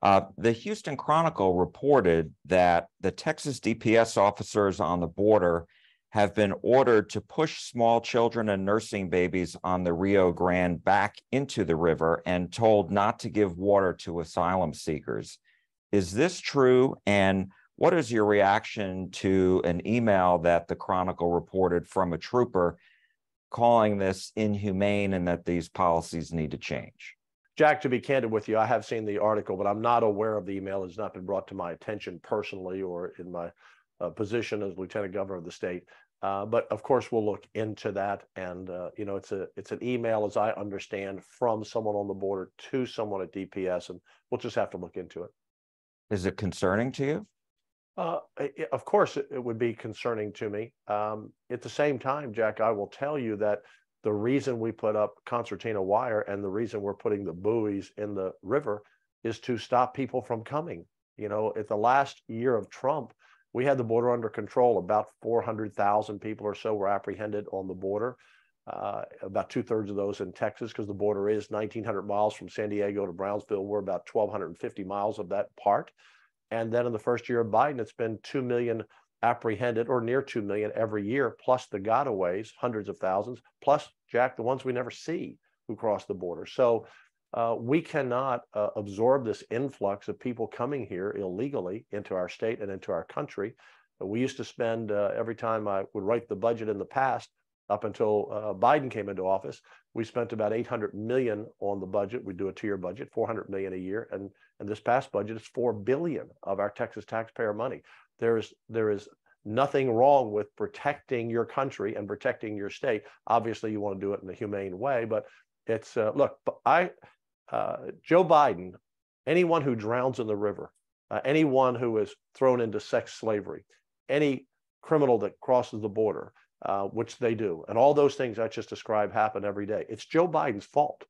The Houston Chronicle reported that the Texas DPS officers on the border have been ordered to push small children and nursing babies on the Rio Grande back into the river and told not to give water to asylum seekers. Is this true? And what is your reaction to an email that the Chronicle reported from a trooper calling this inhumane and that these policies need to change? Jack, to be candid with you, I have seen the article, but I'm not aware of the email. It has not been brought to my attention personally or in my position as Lieutenant Governor of the state. But of course, we'll look into that. And it's an email, as I understand, from someone on the border to someone at DPS, and we'll just have to look into it. Is it concerning to you? Of course, it would be concerning to me. At the same time, Jack, I will tell you that the reason we put up concertina wire and the reason we're putting the buoys in the river is to stop people from coming. At the last year of Trump, we had the border under control. About 400,000 people or so were apprehended on the border. About 2/3 of those in Texas, because the border is 1,900 miles from San Diego to Brownsville. We're about 1,250 miles of that part. And then in the first year of Biden, it's been 2 million apprehended, or near 2 million every year, plus the gotaways, hundreds of thousands, plus, Jack, the ones we never see who cross the border. So we cannot absorb this influx of people coming here illegally into our state and into our country. We used to spend, every time I would write the budget in the past, up until Biden came into office, we spent about $800 million on the budget. We do a 2-year budget, $400 million a year. And this past budget is $4 billion of our Texas taxpayer money. There is nothing wrong with protecting your country and protecting your state. Obviously, you want to do it in a humane way, but it's look. Joe Biden, anyone who drowns in the river, anyone who is thrown into sex slavery, any criminal that crosses the border, which they do, and all those things I just described happen every day. It's Joe Biden's fault.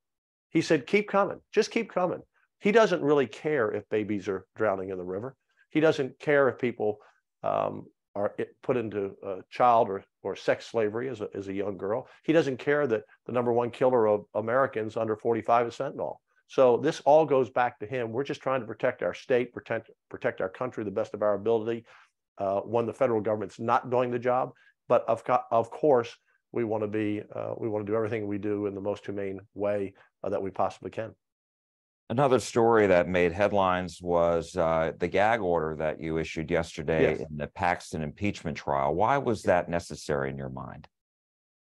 He said, "Keep coming, just keep coming." He doesn't really care if babies are drowning in the river. He doesn't care if people are put into child or sex slavery as a young girl. He doesn't care that the #1 killer of Americans under 45 is fentanyl. So this all goes back to him. We're just trying to protect our state, protect our country the best of our ability when the federal government's not doing the job. But of course, we want to do everything we do in the most humane way that we possibly can. Another story that made headlines was the gag order that you issued yesterday in the Paxton impeachment trial. Why was that necessary in your mind?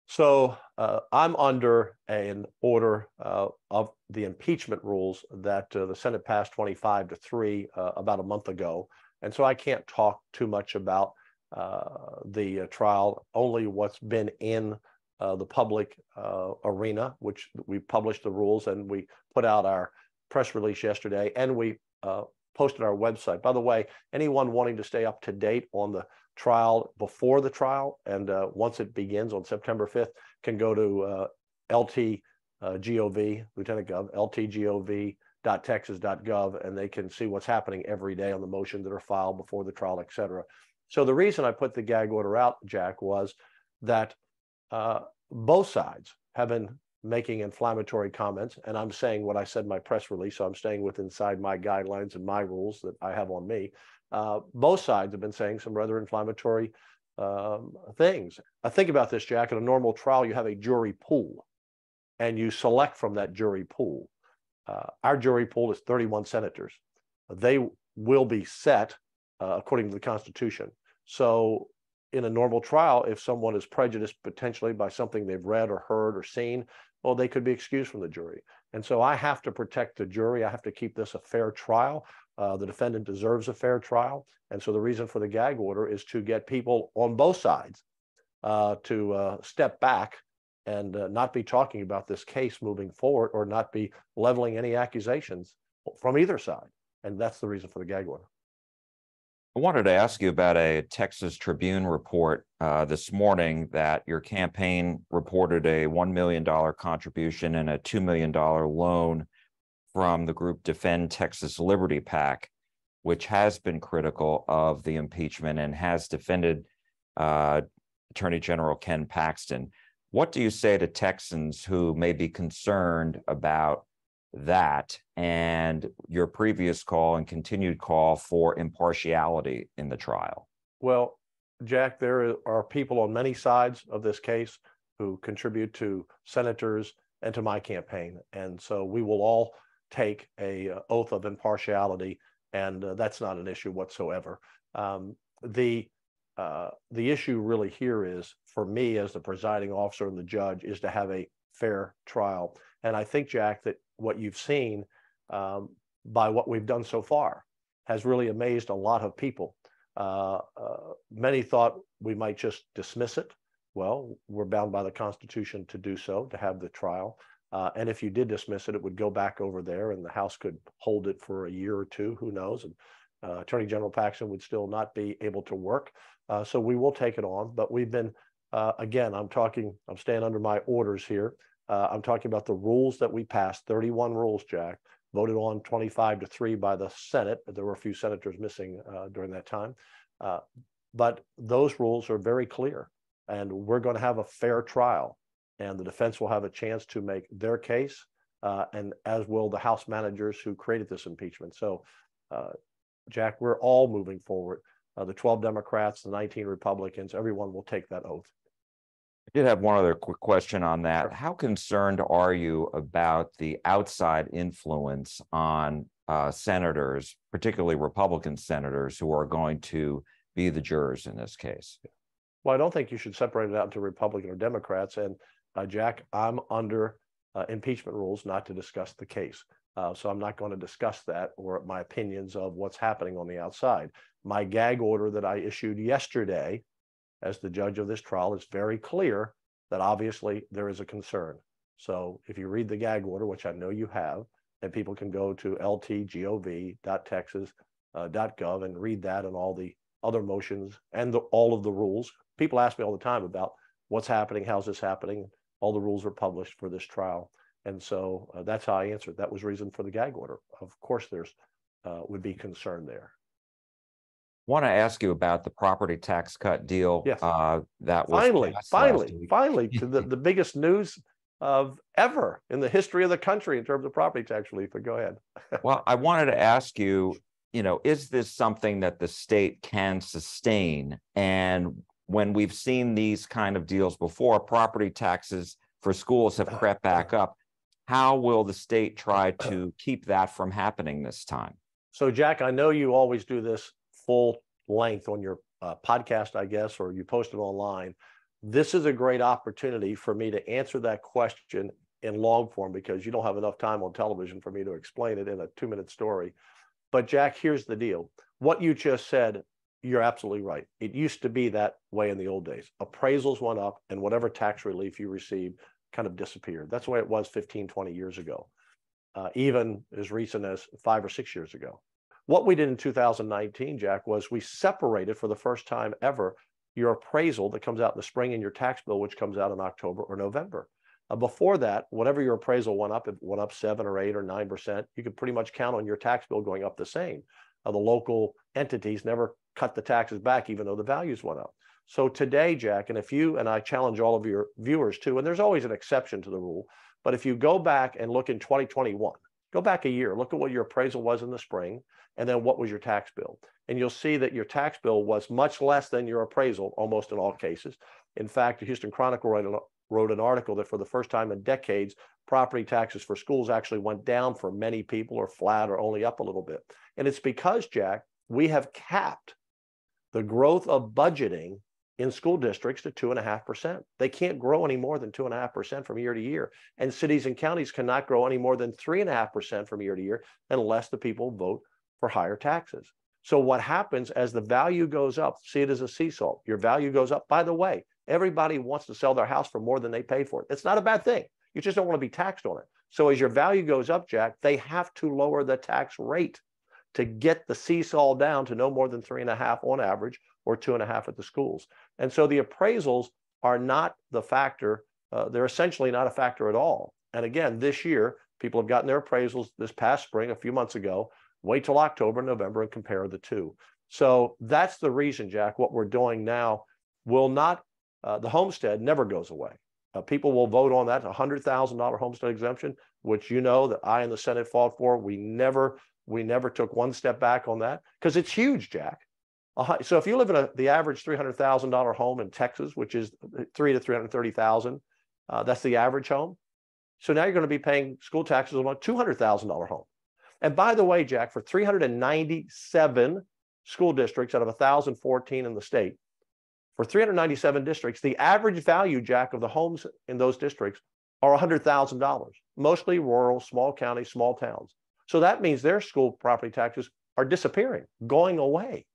So I'm under an order of the impeachment rules that the Senate passed 25-3 about a month ago. And so I can't talk too much about the trial, only what's been in the public arena, which we published the rules and we put out our press release yesterday, and we posted our website. By the way, anyone wanting to stay up to date on the trial before the trial and once it begins on September 5th can go to LTGOV, Lieutenant Gov, ltgov.texas.gov, and they can see what's happening every day on the motions that are filed before the trial, et cetera. So the reason I put the gag order out, Jack, was that both sides have been making inflammatory comments, and I'm saying what I said in my press release, so I'm staying inside my guidelines and my rules that I have on me. Both sides have been saying some rather inflammatory things. Think about this, Jack. In a normal trial, you have a jury pool, and you select from that jury pool. Our jury pool is 31 senators. They will be set according to the Constitution. So in a normal trial, if someone is prejudiced potentially by something they've read or heard or seen, well, they could be excused from the jury. And so I have to protect the jury. I have to keep this a fair trial. The defendant deserves a fair trial. And so the reason for the gag order is to get people on both sides to step back and not be talking about this case moving forward, or not be leveling any accusations from either side. And that's the reason for the gag order. I wanted to ask you about a Texas Tribune report this morning that your campaign reported a $1 million contribution and a $2 million loan from the group Defend Texas Liberty PAC, which has been critical of the impeachment and has defended Attorney General Ken Paxton. What do you say to Texans who may be concerned about that and your previous call and continued call for impartiality in the trial? Well, Jack, there are people on many sides of this case who contribute to senators and to my campaign. And so we will all take a oath of impartiality, and that's not an issue whatsoever. The issue really here is, for me as the presiding officer and the judge, is to have a fair trial. And I think, Jack, that what you've seen by what we've done so far has really amazed a lot of people. Many thought we might just dismiss it. Well, we're bound by the Constitution to do so, to have the trial. And if you did dismiss it, it would go back over there and the House could hold it for a year or two, who knows? And Attorney General Paxton would still not be able to work. So we will take it on, but we've been, again, I'm staying under my orders here. I'm talking about the rules that we passed, 31 rules, Jack, voted on 25-3 by the Senate, but there were a few senators missing during that time. But those rules are very clear, and we're going to have a fair trial, and the defense will have a chance to make their case, and as will the House managers who created this impeachment. So, Jack, we're all moving forward. The 12 Democrats, the 19 Republicans, everyone will take that oath. I did have one other quick question on that. Sure. How concerned are you about the outside influence on senators, particularly Republican senators, who are going to be the jurors in this case? Well, I don't think you should separate it out into Republican or Democrats. And Jack, I'm under impeachment rules not to discuss the case. So I'm not going to discuss that or my opinions of what's happening on the outside. My gag order that I issued yesterday as the judge of this trial is very clear that obviously there is a concern. So if you read the gag order, which I know you have, and people can go to ltgov.texas.gov and read that and all the other motions and all of the rules. People ask me all the time about what's happening, how's this happening. All the rules are published for this trial. And so that's how I answered. That was reason for the gag order. Of course, there's would be concern there. Want to ask you about the property tax cut deal. Yes. That was finally, to the biggest news of ever in the history of the country in terms of property tax relief. But go ahead. Well, I wanted to ask you, is this something that the state can sustain? And when we've seen these kind of deals before, property taxes for schools have crept back up. How will the state try to keep that from happening this time? So, Jack, I know you always do this full length on your podcast, I guess, or you post it online. This is a great opportunity for me to answer that question in long form, because you don't have enough time on television for me to explain it in a 2-minute story. But Jack, here's the deal. What you just said, you're absolutely right. It used to be that way in the old days. Appraisals went up and whatever tax relief you received kind of disappeared. That's the way it was 15, 20 years ago, even as recent as 5 or 6 years ago. What we did in 2019, Jack, was we separated for the first time ever your appraisal that comes out in the spring and your tax bill, which comes out in October or November. Before that, whatever your appraisal went up, it went up 7 or 8 or 9%. You could pretty much count on your tax bill going up the same. The local entities never cut the taxes back, even though the values went up. So today, Jack, and I challenge all of your viewers too, and there's always an exception to the rule, but if you go back and look in 2021, go back a year, look at what your appraisal was in the spring, and then what was your tax bill. And you'll see that your tax bill was much less than your appraisal, almost in all cases. In fact, the Houston Chronicle wrote an article that for the first time in decades, property taxes for schools actually went down for many people, or flat, or only up a little bit. And it's because, Jack, we have capped the growth of budgeting in school districts to 2.5%. They can't grow any more than 2.5% from year to year. And cities and counties cannot grow any more than 3.5% from year to year unless the people vote for higher taxes. So what happens as the value goes up, see it as a seesaw, your value goes up. By the way, everybody wants to sell their house for more than they paid for it. It's not a bad thing. You just don't want to be taxed on it. So as your value goes up, Jack, they have to lower the tax rate to get the seesaw down to no more than 3.5 on average, or 2.5 at the schools. And so the appraisals are not the factor. They're essentially not a factor at all. And again, this year, people have gotten their appraisals this past spring, a few months ago. Wait till October, November, and compare the two. So that's the reason, Jack, what we're doing now will not, the homestead never goes away. People will vote on that $100,000 homestead exemption, which you know that I and the Senate fought for. We never took one step back on that because it's huge, Jack. So if you live in the average $300,000 home in Texas, which is $300,000 to $330,000, that's the average home. So now you're going to be paying school taxes on a $200,000 home. And by the way, Jack, for 397 school districts out of 1,014 in the state, for 397 districts, the average value, Jack, of the homes in those districts are $100,000, mostly rural, small counties, small towns. So that means their school property taxes are disappearing, going away.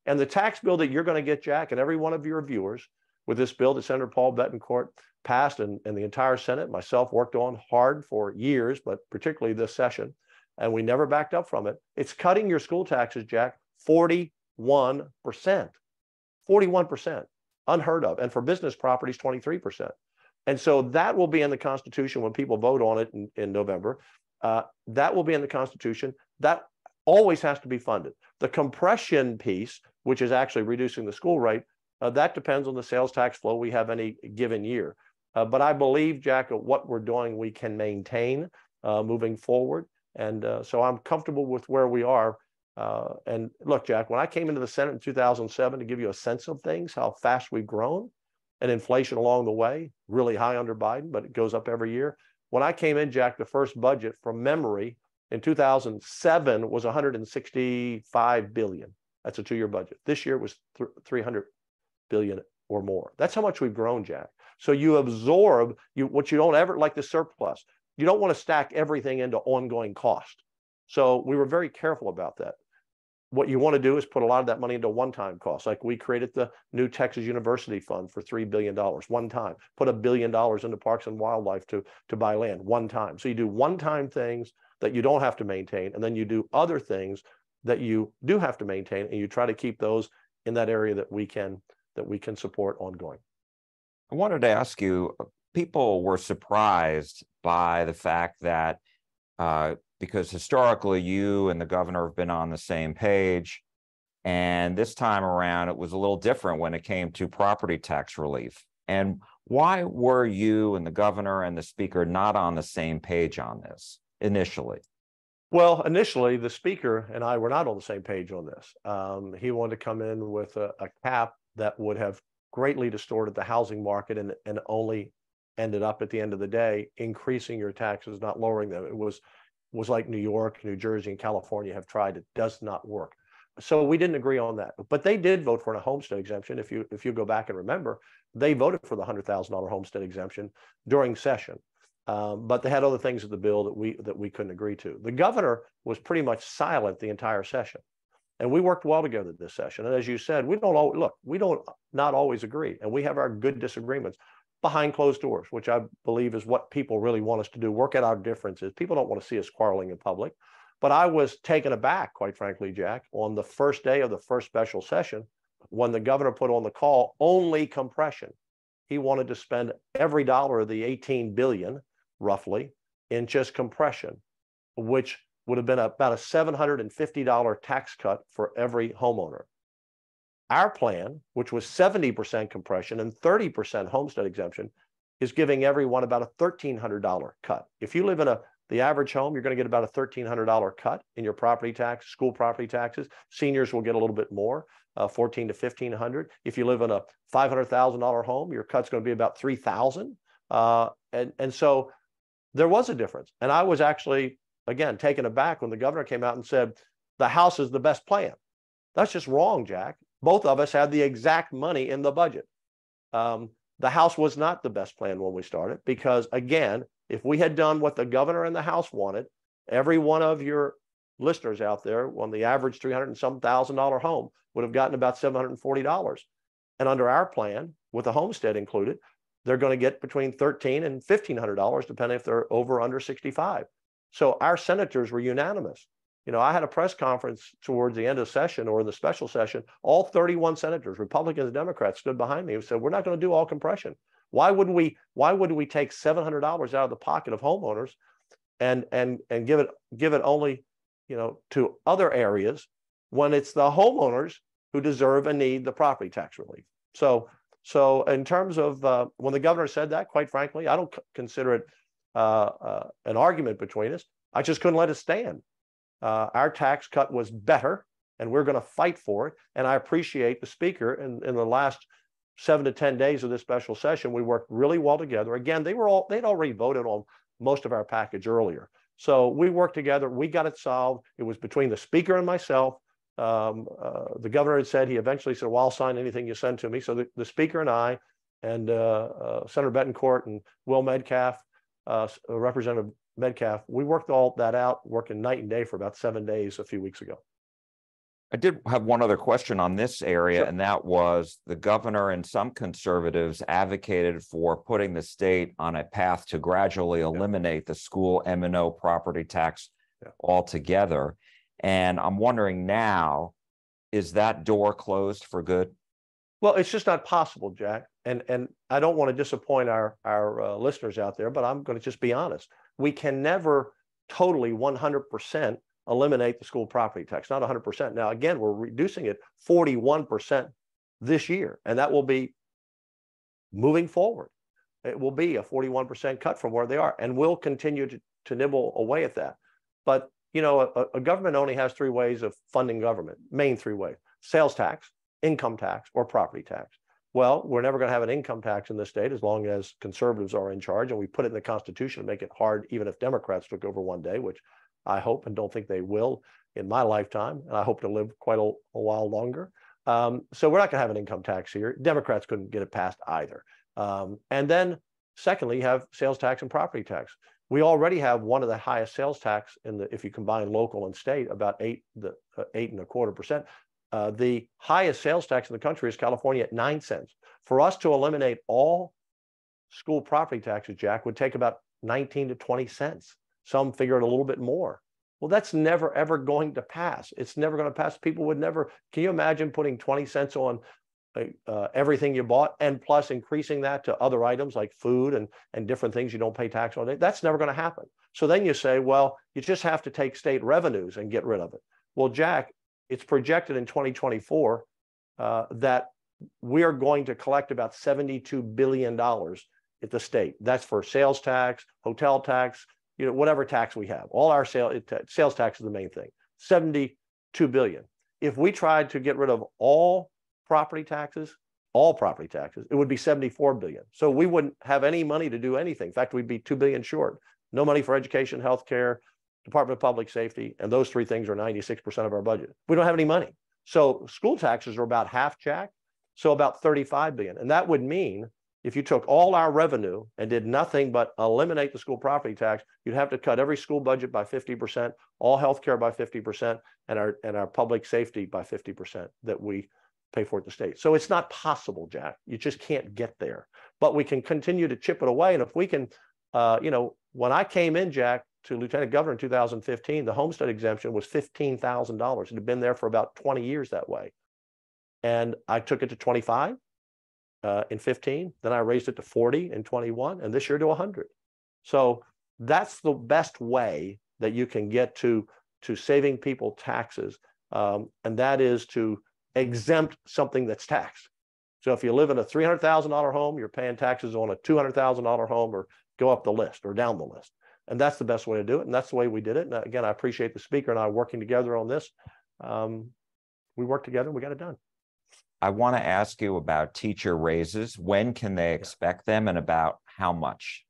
And the tax bill that you're going to get, Jack, and every one of your viewers, with this bill that Senator Paul Betancourt passed and the entire Senate, myself worked on hard for years, but particularly this session, and we never backed up from it. It's cutting your school taxes, Jack, 41%. 41%, unheard of. And for business properties, 23%. And so that will be in the Constitution when people vote on it in November. That will be in the Constitution. That always has to be funded. The compression piece, which is actually reducing the school rate, that depends on the sales tax flow we have any given year. But I believe, Jack, what we're doing, we can maintain moving forward. And so I'm comfortable with where we are. And look, Jack, when I came into the Senate in 2007, to give you a sense of things, how fast we've grown, and inflation along the way, really high under Biden, but it goes up every year. When I came in, Jack, the first budget from memory in 2007 was $165 billion. That's a 2-year budget. This year was $300 billion or more. That's how much we've grown, Jack. So you absorb what you don't ever, like the surplus. You don't want to stack everything into ongoing cost. So we were very careful about that. What you want to do is put a lot of that money into one-time costs. Like we created the new Texas University Fund for $3 billion, one time. Put $1 billion into Parks and Wildlife to buy land, one time. So you do one-time things that you don't have to maintain, and then you do other things that you do have to maintain, and you try to keep those in that area that we can support ongoing. I wanted to ask you, people were surprised by the fact that because historically you and the governor have been on the same page, and this time around it was a little different when it came to property tax relief. And why were you and the governor and the speaker not on the same page on this initially? Well, initially, the speaker and I were not on the same page on this. He wanted to come in with a cap that would have greatly distorted the housing market and only ended up at the end of the day increasing your taxes, not lowering them. It was like New York, New Jersey, and California have tried. It does not work. So we didn't agree on that. But they did vote for a homestead exemption. If you go back and remember, they voted for the $100,000 homestead exemption during session. But they had other things in the bill that we couldn't agree to. The governor was pretty much silent the entire session. And we worked well together this session. And as you said, we don't not always agree. And we have our good disagreements behind closed doors, which I believe is what people really want us to do, work out our differences. People don't want to see us quarreling in public. But I was taken aback, quite frankly, Jack, on the first day of the first special session, when the governor put on the call only compression. He wanted to spend every dollar of the $18 billion, roughly, in just compression, which would have been about a $750 tax cut for every homeowner. Our plan, which was 70% compression and 30% homestead exemption, is giving everyone about a $1,300 cut. If you live in the average home, you're going to get about a $1,300 cut in your property tax, school property taxes. Seniors will get a little bit more, $1,400 to $1,500. If you live in a $500,000 home, your cut's going to be about $3,000. And so there was a difference. And I was actually, again, taken aback when the governor came out and said, the House is the best plan. That's just wrong, Jack. Both of us had the exact money in the budget. The House was not the best plan when we started because, again, if we had done what the governor and the House wanted, every one of your listeners out there on the average $300,000 and some home would have gotten about $740. And under our plan, with the homestead included, they're going to get between $1,300 and $1,500, depending if they're over or under 65. So our senators were unanimous. You know, I had a press conference towards the end of session or the special session. All 31 senators, Republicans and Democrats, stood behind me and said, we're not going to do all compression. Why would we take $700 out of the pocket of homeowners and give it only, you know, to other areas when it's the homeowners who deserve and need the property tax relief? So So in terms of when the governor said that, quite frankly, I don't consider it an argument between us. I just couldn't let it stand. Our tax cut was better, and we're going to fight for it. And I appreciate the speaker in the last 7 to 10 days of this special session. We worked really well together. Again, they'd already voted on most of our package earlier. So we worked together. We got it solved. It was between the speaker and myself. The governor had said, he eventually said, well, I'll sign anything you send to me. So the speaker and I and Senator Betancourt and Will Metcalf, Representative Metcalf, we worked all that out, working night and day for about 7 days a few weeks ago. I did have one other question on this area, Sure. and that was the governor and some conservatives advocated for putting the state on a path to gradually eliminate the school M&O property tax altogether. And I'm wondering now, is that door closed for good? Well, it's just not possible, Jack. And I don't want to disappoint our listeners out there, but I'm going to just be honest. We can never totally 100% eliminate the school property tax, not 100%. Now, again, we're reducing it 41% this year, and that will be moving forward. It will be a 41% cut from where they are, and we'll continue to nibble away at that. But, you know, a government only has 3 ways of funding government, main 3 ways: sales tax, income tax, or property tax. Well, we're never going to have an income tax in this state as long as conservatives are in charge, and we put it in the Constitution to make it hard, even if Democrats took over one day, which I hope and don't think they will in my lifetime, and I hope to live quite a while longer. So we're not going to have an income tax here. Democrats couldn't get it passed either. And then secondly, you have sales tax and property tax. We already have one of the highest sales tax if you combine local and state, about 8.25%. The highest sales tax in the country is California at 9 cents. For us to eliminate all school property taxes, Jack, would take about 19 to 20 cents. Some figure it a little bit more. Well, that's never, ever going to pass. It's never going to pass. People would never. Can you imagine putting 20 cents on everything you bought, and plus increasing that to other items like food and different things you don't pay tax on? That's never going to happen. So then you say, well, you just have to take state revenues and get rid of it. Well, Jack, it's projected in 2024 that we are going to collect about $72 billion at the state. That's for sales tax, hotel tax, you know, whatever tax we have. All our sales tax is the main thing. $72 billion. If we tried to get rid of all property taxes, it would be $74 billion. So we wouldn't have any money to do anything. In fact, we'd be $2 billion short. No money for education, healthcare, Department of Public Safety, and those 3 things are 96% of our budget. We don't have any money. So school taxes are about half, Jack, so about $35 billion. And that would mean if you took all our revenue and did nothing but eliminate the school property tax, you'd have to cut every school budget by 50%, all healthcare by 50%, and our public safety by 50% that we pay for at the state. So it's not possible, Jack. You just can't get there. But we can continue to chip it away. And if we can, you know, when I came in, Jack, to lieutenant governor in 2015, the homestead exemption was $15,000. It had been there for about 20 years that way. And I took it to 25 in 15. Then I raised it to 40 in 21, and this year to 100. So that's the best way that you can get to saving people taxes. And that is to exempt something that's taxed. So if you live in a $300,000 home, you're paying taxes on a $200,000 home, or go up the list or down the list. And that's the best way to do it. And that's the way we did it. And again, I appreciate the speaker and I working together on this. We worked together and we got it done. I want to ask you about teacher raises. When can they expect them, and about how much?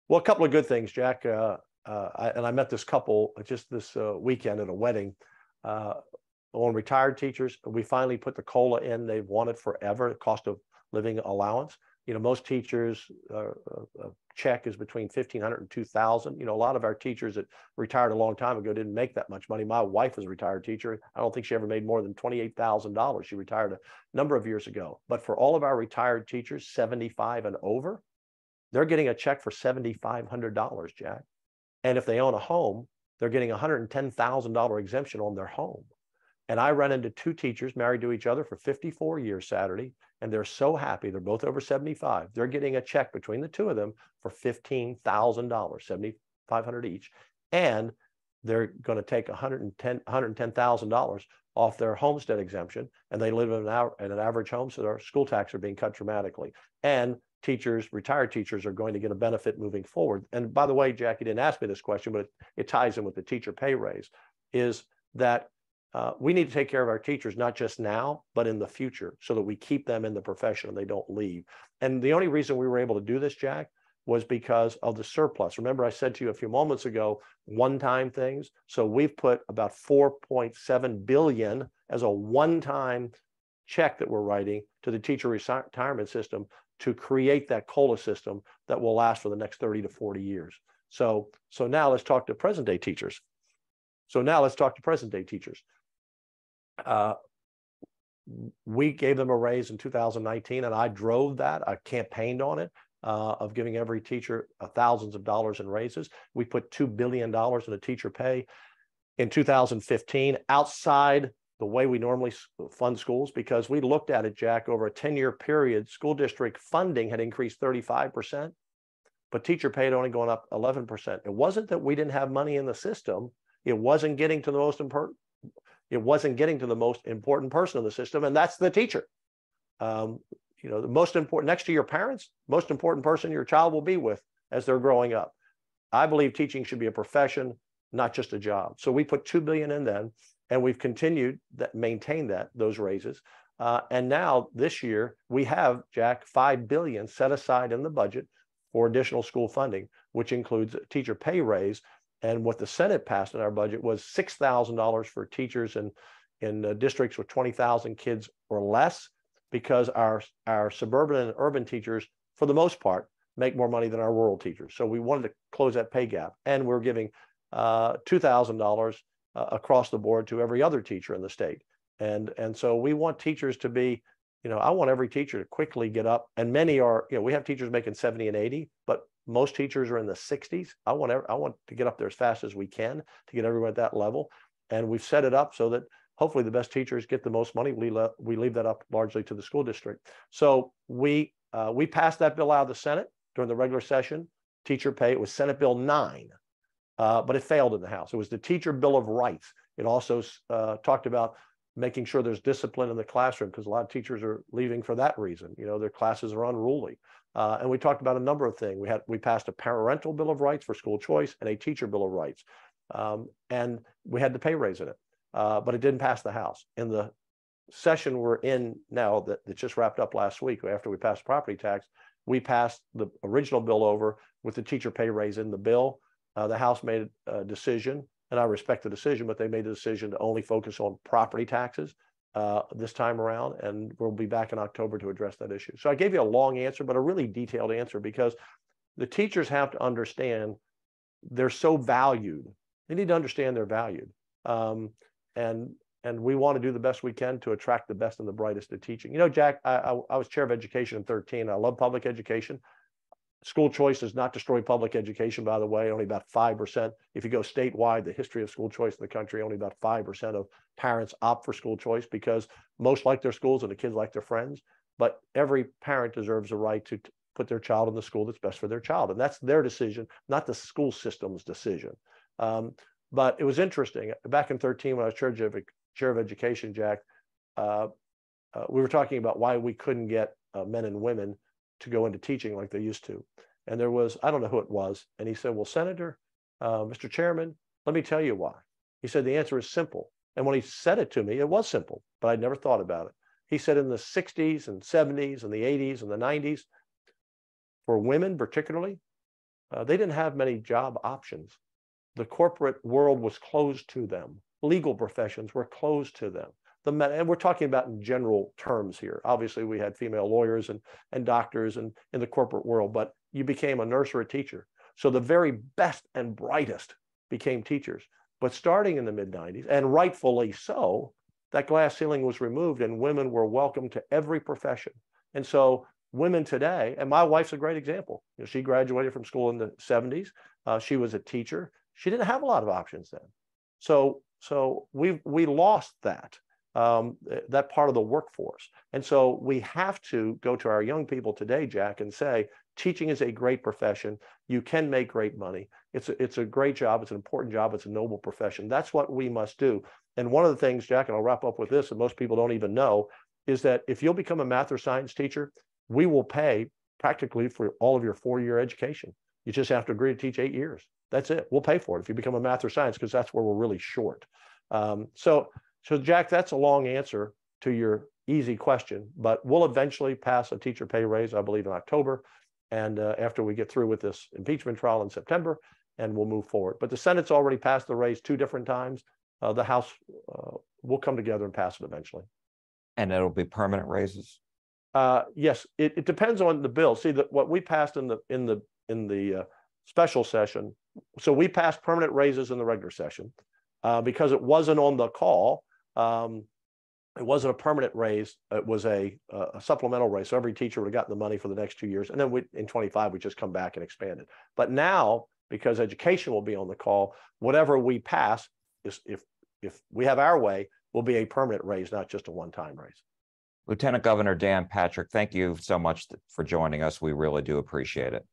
Well, a couple of good things, Jack. I met this couple just this weekend at a wedding on retired teachers. We finally put the COLA in. They've wanted forever, the cost of living allowance. You know, most teachers check is between $1,500 and $2,000. You know, a lot of our teachers that retired a long time ago didn't make that much money. My wife was a retired teacher. I don't think she ever made more than $28,000. She retired a number of years ago. But for all of our retired teachers, 75 and over, they're getting a check for $7,500, Jack. And if they own a home, they're getting a $110,000 exemption on their home. And I ran into 2 teachers married to each other for 54 years Saturday, and they're so happy. They're both over 75. They're getting a check between the 2 of them for $15,000, $7,500 each. And they're going to take $110,000 off their homestead exemption, and they live in an average home, so their school tax are being cut dramatically. And teachers, retired teachers, are going to get a benefit moving forward. And by the way, Jack, you didn't ask me this question, but it ties in with the teacher pay raise, is that we need to take care of our teachers, not just now, but in the future, so that we keep them in the profession and they don't leave. And the only reason we were able to do this, Jack, was because of the surplus. Remember, I said to you a few moments ago, one-time things. So we've put about $4.7 billion as a one-time check that we're writing to the teacher retirement system to create that COLA system that will last for the next 30 to 40 years. So now let's talk to present-day teachers. We gave them a raise in 2019, and I drove that. I campaigned on it, of giving every teacher thousands of dollars in raises. We put $2 billion in a teacher pay in 2015, outside the way we normally fund schools, because we looked at it, Jack, over a 10-year period. School district funding had increased 35%, but teacher pay had only gone up 11%. It wasn't that we didn't have money in the system. It wasn't getting to the most important. It wasn't getting to the most important person in the system, and that's the teacher. You know, the most important, next to your parents, most important person your child will be with as they're growing up. I believe teaching should be a profession, not just a job. So we put $2 billion in then, and we've continued that, maintain those raises. And now this year we have, Jack, $5 billion set aside in the budget for additional school funding, which includes a teacher pay raise. And what the Senate passed in our budget was $6,000 for teachers in districts with 20,000 kids or less, because our suburban and urban teachers, for the most part, make more money than our rural teachers. So we wanted to close that pay gap. And we're giving $2,000 across the board to every other teacher in the state. And so we want teachers to be, you know, I want every teacher to quickly get up. And many are, you know, we have teachers making 70 and 80, but most teachers are in the 60s. I want to get up there as fast as we can to get everyone at that level. And we've set it up so that hopefully the best teachers get the most money. We leave that up largely to the school district. So we passed that bill out of the Senate during the regular session. Teacher pay, it was Senate Bill 9, but it failed in the House. It was the Teacher Bill of Rights. It also talked about making sure there's discipline in the classroom, because a lot of teachers are leaving for that reason. You know, their classes are unruly. And we talked about a number of things. We passed a parental bill of rights for school choice and a teacher bill of rights. And we had the pay raise in it, but it didn't pass the House. In the session we're in now that just wrapped up last week, after we passed property tax, we passed the original bill over with the teacher pay raise in the bill. The House made a decision, and I respect the decision, but they made the decision to only focus on property taxes this time around, and we'll be back in October to address that issue. So I gave you a long answer, but a really detailed answer, because the teachers have to understand they're so valued. They need to understand they're valued. And we want to do the best we can to attract the best and the brightest to teaching. You know, Jack, I was chair of education in 2013. I love public education. School choice does not destroy public education, by the way. Only about 5%. If you go statewide, the history of school choice in the country, only about 5% of parents opt for school choice, because most like their schools and the kids like their friends. But every parent deserves a right to put their child in the school that's best for their child. And that's their decision, not the school system's decision. But it was interesting. Back in 2013, when I was chair of education, Jack, we were talking about why we couldn't get men and women to go into teaching like they used to. And there was, I don't know who it was. And he said, well, Senator, Mr. Chairman, let me tell you why. He said, the answer is simple. And when he said it to me, it was simple, but I'd never thought about it. He said in the 60s and 70s and the 80s and the 90s, for women particularly, they didn't have many job options. The corporate world was closed to them. Legal professions were closed to them. And we're talking about in general terms here. Obviously, we had female lawyers and doctors and in the corporate world, but you became a nurse or a teacher. So the very best and brightest became teachers. But starting in the mid-90s, and rightfully so, that glass ceiling was removed and women were welcome to every profession. And so women today, and my wife's a great example. You know, she graduated from school in the 70s. She was a teacher. She didn't have a lot of options then. So we lost that part of the workforce. And so we have to go to our young people today, Jack, and say, teaching is a great profession. You can make great money. It's a great job. It's an important job. It's a noble profession. That's what we must do. And one of the things, Jack, and I'll wrap up with this, and most people don't even know, is that if you'll become a math or science teacher, we will pay practically for all of your 4-year education. You just have to agree to teach 8 years. That's it. We'll pay for it if you become a math or science, because that's where we're really short. So Jack, that's a long answer to your easy question, but we'll eventually pass a teacher pay raise, I believe, in October. And after we get through with this impeachment trial in September, and we'll move forward. But the Senate's already passed the raise 2 different times. The House will come together and pass it eventually. And it'll be permanent raises? Yes, it depends on the bill. See, what we passed in the special session, so we passed permanent raises in the regular session because it wasn't on the call. It wasn't a permanent raise. It was a supplemental raise. So every teacher would have gotten the money for the next 2 years. And then in 25, we just come back and expand it. But now, because education will be on the call, whatever we pass, if we have our way, will be a permanent raise, not just a one-time raise. Lieutenant Governor Dan Patrick, thank you so much for joining us. We really do appreciate it.